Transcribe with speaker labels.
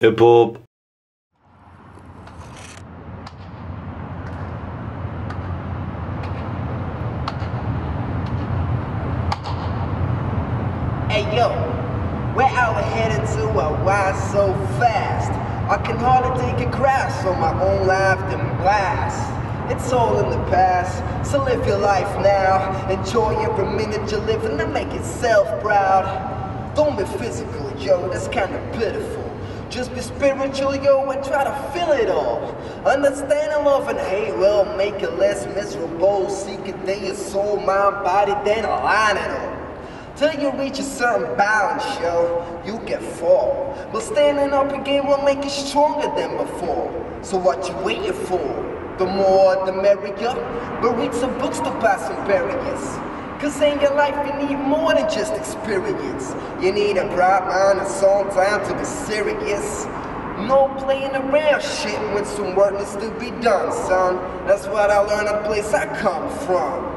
Speaker 1: hip hop.
Speaker 2: Hey yo, where are we headed to? Why so fast? I can hardly take a grasp on my own life and blast. It's all in the past, so live your life now. Enjoy every minute you're living and make yourself proud. Don't be physical, yo, that's kinda pitiful. Just be spiritual, yo, and try to feel it all. Understanding love and hate will make it less miserable. Seek it in your soul, mind, body, then align it all. Till you reach a certain balance, yo, you can fall. But standing up again will make you stronger than before. So what you waiting for? The more, the merrier. But read some books to pass some barriers. Cause in your life you need more than just experience. You need a bright mind and some time to be serious. No playing around shit when some work needs to be done, son. That's what I learned at the place I come from.